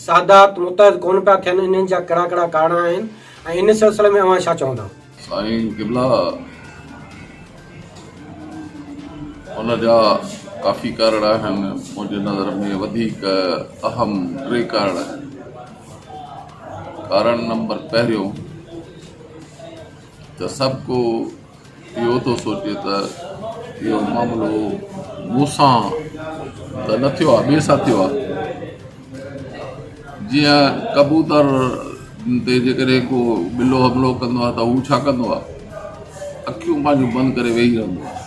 सादात मुतहद कोन पिया थियनि, इन्हनि जा कहिड़ा कहिड़ा कारण आहिनि ऐं इन सिलसिले में अव्हां छा चवंदा? साईं क़िबला उन जा काफ़ी कारण आहिनि। मुंहिंजे नज़र में वधीक अहम टे कारण आहिनि। कारण नंबर पहिरियों त सभु को इहो थो सोचे त इहो मामिलो मूंसां त न थियो आहे, ॿिए सां थियो आहे। जीअं कबूतर ते जेकॾहिं को ॿिलो हमिलो कंदो आहे त हू छा कंदो आहे, अखियूं पंहिंजूं बंदि करे वेही रहंदो आहे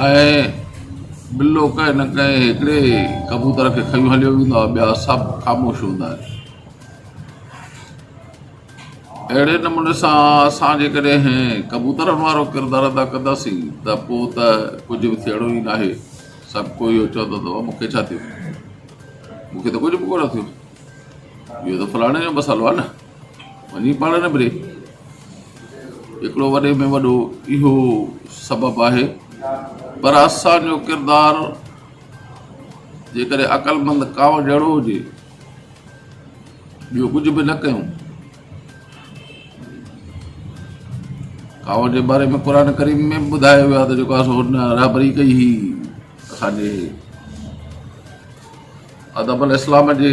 ऐं ॿिलो कंहिं न कंहिं हिकिड़े कबूतर खे खयूं हलियो वेंदो आहे, ॿिया सभु ख़ामोश हूंदा आहिनि। अहिड़े नमूने सां असां जेकॾहिं कबूतरनि वारो किरदारु अदा कंदासीं त पोइ त कुझु बि थियणो ई न आहे। सभु को इहो चवंदो अथव मूंखे छा थियो, मूंखे त कुझु बि कोन थियो, इहो त फलाणे जो मसालो आहे न, वञी पाण न बिरे। हिकिड़ो वॾे में वॾो इहो सबबु आहे। पर असांजो किरदारु जेकॾहिं अक़लमंद कांव जहिड़ो हुजे, ॿियो कुझु बि न कयूं। कांव जे बारे में क़ुर करीम में ॿुधायो वियो आहे त जेको आहे सो हुन रहबरी कई हुई असांजे आदम अलैहिस्सलाम जे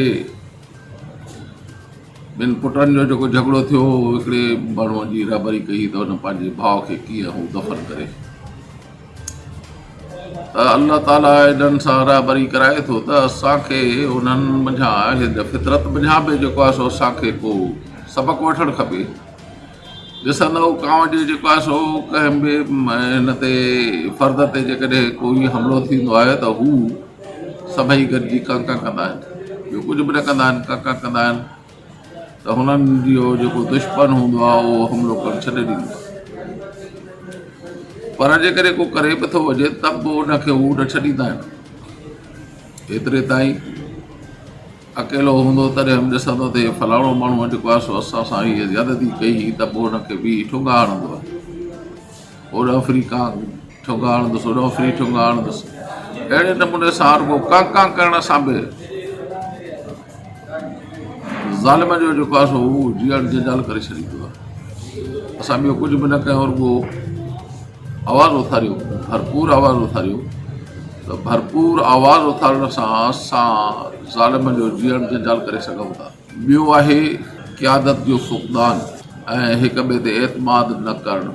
ॿिनि पुटनि जो जेको झगड़ो थियो, हिकिड़े माण्हूअ जी रहबरी कई त हुन पंहिंजे भाउ खे कीअं हू दफ़न करे। त अल्लाह ताला इन्हनि सां रहबरी कराए थो त असांखे उन्हनि मंझां फितरत मंझां बि जेको आहे सो असांखे को सबक़ु वठणु खपे। ॾिसंदव कांव जे जेको आहे सो कंहिं बि हिन ते फ़र्द ते जेकॾहिं कोई हमिलो थींदो आहे त हू सभई गॾिजी कांका कंदा आहिनि, ॿियो कुझु बि न कंदा आहिनि, कांका कंदा आहिनि। त हुननि जो जेको दुश्मन हूंदो आहे उहो हमिलो करणु छॾे ॾींदो आहे। पर जेकॾहिं को करे बि थो वञे त बि उनखे हू न छॾींदा आहिनि। एतिरे ताईं अकेलो हूंदो तॾहिं बि ॾिसंदो त इहे फलाणो माण्हू जेको आहे सो असां सां हीअ ज़्यादती कई त पोइ हुनखे बि ठुंगा हणंदो आहे, ओॾो फ्री कां ठुंगा हणंदुसि, ओॾो फ्री ठुंगा हणंदुसि। अहिड़े नमूने सां रुॻो कां करण सां बि ज़ालिम जो जेको आहे सो हू जीअण जंजाल करे छॾींदो आहे। असां ॿियो कुझु बि न कयूं, रुॻो आवाज़ु उथारियो, भरपूर आवाज़ु उथारियो, त भरपूर आवाज़ु उथारण सां असां ज़ालिम जो जीअण जंजाल करे सघूं था। ॿियो आहे क़यादत जो फुक़दान ऐं हिक ॿिए ते एतमाद न करणु।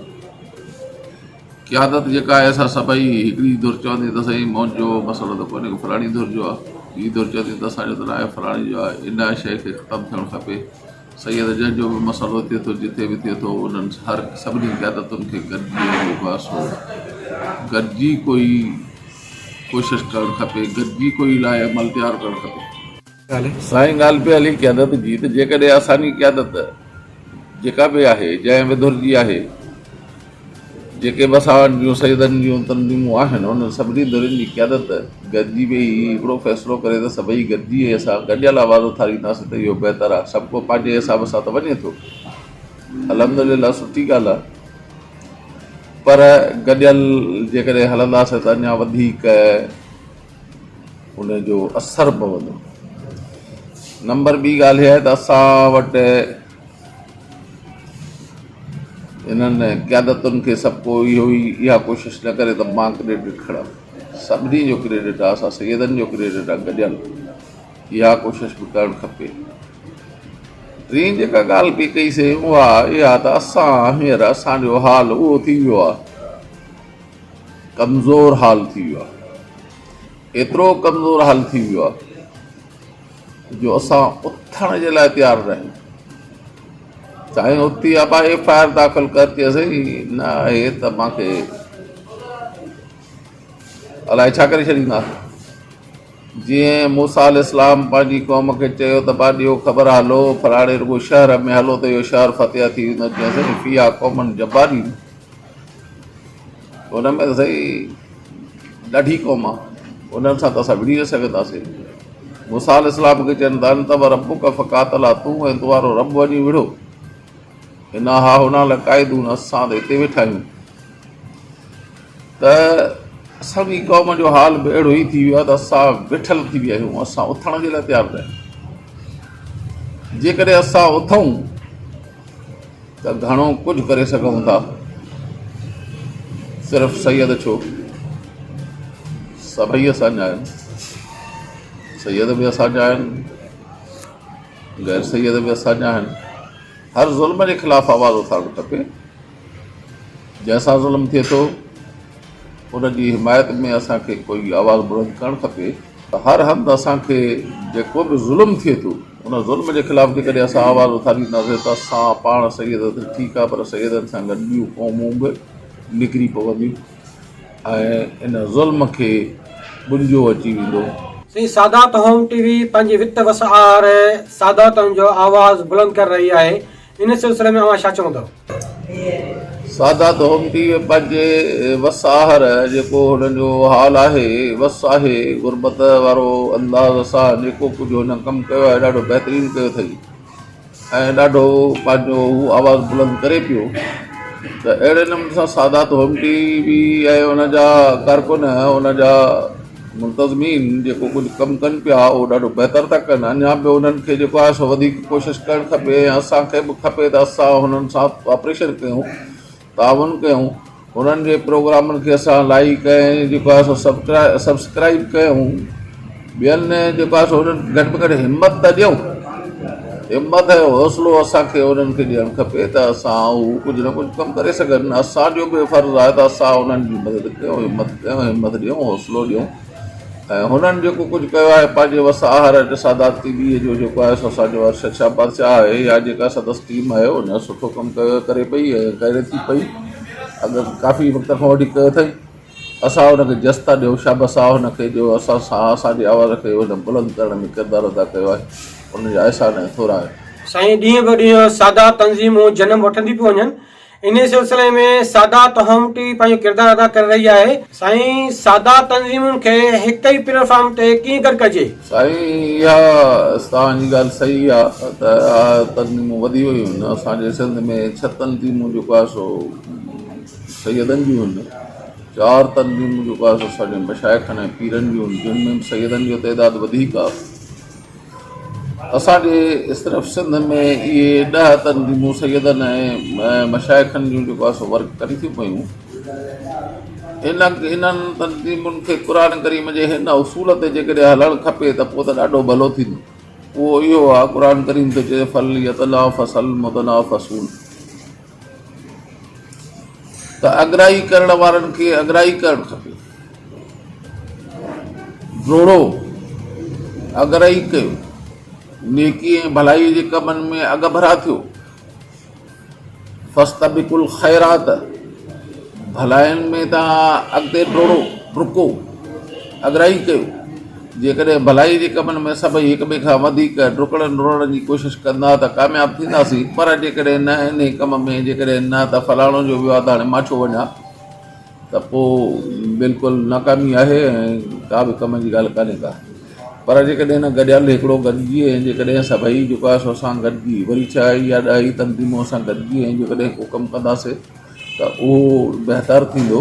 क़यादत जेका आहे असां सभई हिकिड़ी धुर चवंदी त साईं मुंहिंजो मसइलो त कोन्हे, फलाणी धुर जो आहे, ॿी धुर चवंदी त असांजो त न आहे, फलाणी जो आहे। इन शइ खे ख़तमु थियणु खपे। सही आहे त जंहिंजो बि मसइलो थिए थो, जिथे बि थिए थो, उन्हनि हर सभिनी क़यादतुनि खे गॾिजी जेको आहे सो गॾिजी कोई कोशिशि करणु खपे, गॾिजी कोई लाइ अमल तयारु करणु खपे। साईं ॻाल्हि पे हली क़यादत जी, त जेकॾहिं असांजी क़यादत जेका बि आहे, जंहिं बि धुर जी आहे, जेके बि असां जूं सईदनि जूं तंज़ीमूं आहिनि, उन सभिनी धुरनि जी क़यादत गॾिजी वेही हिकिड़ो फ़ैसिलो करे त सभई गॾिजी असां गॾियल आवाज़ उथारींदासीं त इहो बहितरु आहे। सभु को पंहिंजे हिसाब सां त वञे थो, अल्हम्दुलिल्लाह सुठी ॻाल्हि आहे। पर गॾियल जेकॾहिं हलंदासीं त अञा वधीक उनजो असरु पवंदो। नंबर ॿी ॻाल्हि इहा आहे त असां वटि इन्हनि क़यादतुनि खे सभु को इहो ई इहा कोशिशि न करे त मां क्रेडिट खणां। सभिनी जो क्रेडिट आहे, असां सैयदनि जो क्रेडिट आहे गॾियल, इहा कोशिशि बि करणु खपे। टी जेका ॻाल्हि बि कईसीं उहा इहा त असां हींअर असांजो हाल उहो थी वियो आहे, कमज़ोर हाल थी वियो आहे। एतिरो कमज़ोर हाल थी वियो आहे जो असां उथण जे लाइ तयारु न आहियूं। चाहे उथी अबा FIR दाख़िल कर चएसई न आहे त मूंखे अलाए छा करे छॾींदा। जीअं मूसा अलैहिस्सलाम पंहिंजी क़ौम खे चयो त भाॼियो ख़बर हलो फलाणे रुॻो शहर में हलो त इहो शहर फ़तेह थी वेंदो, चएसई फिया क़ौमन जब्बारीन, हुन में त सही ॾाढी क़ौम आहे, उन्हनि सां त असां विड़ी न सघंदासीं। मूसा अलैहिस्सलाम खे चवनि था अनतव रब्बुक फ़क़ातिला, तूं ऐं तुंहिंजो रब वञी विढ़ो, हिन हा हुन लाइ क़ाइदून, असां त हिते वेठा आहियूं। त असांजी क़ौम जो हाल बि अहिड़ो ई थी वियो आहे त असां वेठल थी विया आहियूं, असां उथण जे लाइ तयारु न आहियूं। जेकॾहिं असां उथूं त घणो कुझु करे सघूं था। सिर्फ़ु सैयद छो, सभई असांजा आहिनि, सैयद बि असांजा आहिनि, गैर सैयद बि असांजा आहिनि। हर ज़ुल्म जे ख़िलाफ़ु आवाज़ु उथारणु खपे। जंहिंसां ज़ुल्म थिए थो उनजी हिमायत में असांखे कोई आवाज़ु बुलंद करणु खपे। त हर हंधि असांखे जेको बि ज़ुल्म थिए थो उन ज़ुल्म जे ख़िलाफ़ु जेकॾहिं असां आवाज़ु उथारींदासीं त असां पाण सैयद त ठीकु आहे, पर सैयदनि सां गॾु ॿियूं क़ौमूं बि निकिरी पवंदियूं ऐं इन ज़ुल्म खे बुंजो अची वेंदो। साईं, सादात होम टीवी पंहिंजी वित वसआर सादातनि जो आवाज़ बुलंद करे रही आहे। इन सिलसिले में अव्हां छा चवंदव? सादात होम टीवी पंहिंजे वसआहर जेको हुननि जो हाल आहे, वस आहे, गुरबत वारो अंदाज़ सां जेको कुझु हुन कमु कयो आहे ॾाढो बहितरीनु कयो अथई ऐं ॾाढो पंहिंजो हू आवाज़ु बुलंद करे पियो। त अहिड़े नमूने सां सादात होम टीवी ऐं हुनजा कारकुन, हुनजा मुंतज़मीन जेको कुझु कमु कनि पिया उहो ॾाढो बहितर था कनि। अञा बि उन्हनि खे जेको आहे सो वधीक कोशिशि करणु खपे ऐं असांखे बि खपे त असां हुननि सां ऑपरेशन कयूं, ताउन कयूं, हुननि जे प्रोग्रामनि खे असां लाइक ऐं जेको आहे सो सब्सक्राइब कयूं। ॿियनि जेको आहे सो हुननि घटि में घटि हिमत त ॾियूं, हिमत ऐं हौसलो असांखे उन्हनि खे ॾियणु खपे त असां हू कुझु न कुझु कमु करे सघनि। असांजो बि फ़र्ज़ु आहे त असां उन्हनि जी मदद कयूं, हिमत ॾियूं, हौसलो ॾियूं ऐं हुननि जेको कुझु कयो आहे पंहिंजे वसआहर सादात टीवीअ जो जेको आहे सो असांजो अरशद शाह बादशाह आहे या जेका सदस्य टीम आहे उन सुठो कमु करे पई ऐं करे थी पई। अगरि काफ़ी वक़्त खां वठी कयो अथई, असां हुनखे जस था ॾियूं, शाबस आहे हुनखे जो असां असांजी आवाज़ खे हुन बुलंद करण में किरदारु अदा कयो आहे। उनजा अहसान ऐं थोरा आहे। साईं, ॾींहं ब ॾींहं सादात तंज़ीमूं जनम वठंदी पियूं वञनि। इन सिलसिले में सादात होम टीवी पंहिंजो किरदारु अदा करे रही आहे। साईं, सादात तंज़ीमुनि खे हिक ई प्लेटफॉर्म ते कीअं गॾु कजे? साईं, इहा तव्हांजी ॻाल्हि सही आहे त तंज़ीमूं वधी वियूं आहिनि। असांजे सिंध में 6 तंज़ीमूं जेको आहे सो सैयदनि जूं आहिनि, 4 तंज़ीमूं जेको आहे सो असांजे मशाइखनि ऐं पीरनि जूं आहिनि, जिन में सैयदनि जो तइदादु वधीक आहे। असांजे सिर्फ़ु सिंध में इहे 10 तंज़ीमूं सैयदनि ऐं मशाइखनि जूं जेको आहे सो वर्क करी थियूं पयूं। इन्हनि तंज़ीमुनि खे क़ुरान करीम जे हिन उसूल ते जेकॾहिं हलणु खपे त पोइ त ॾाढो भलो थींदो। उहो इहो आहे, क़ुरान करीम ते चए फल यतनाफ़सल मुतनाफ़सून, त अगराई करण वारनि खे अगराई करणु खपे। जोड़ो अगराई कयो, नेकी ऐं भलाई जे कमनि में अॻभरा थियो। फस्तबिकुल ख़ैरात, भलाइनि में तव्हां अॻिते डुको, अगराई कयो। जेकॾहिं भलाई जे कमनि में सभई हिक ॿिए खां वधीक डुकण जी कोशिशि कंदा त कामयाबु थींदासीं। पर जेकॾहिं न इन कम में जेकॾहिं न त फलाणो जो वियो आहे त हाणे मां छो वञा, त पोइ बिल्कुलु नाकामी आहे ऐं का बि कम जी ॻाल्हि कान्हे का। पर जेकॾहिं न गॾियल हिकिड़ो गॾिजी ऐं जेकॾहिं सभई जेको आहे सो असां गॾिजी वरी छा इहा 10 तंज़ीमूं असां गॾिजी ऐं जेकॾहिं को कमु कंदासीं त उहो बहितर थींदो।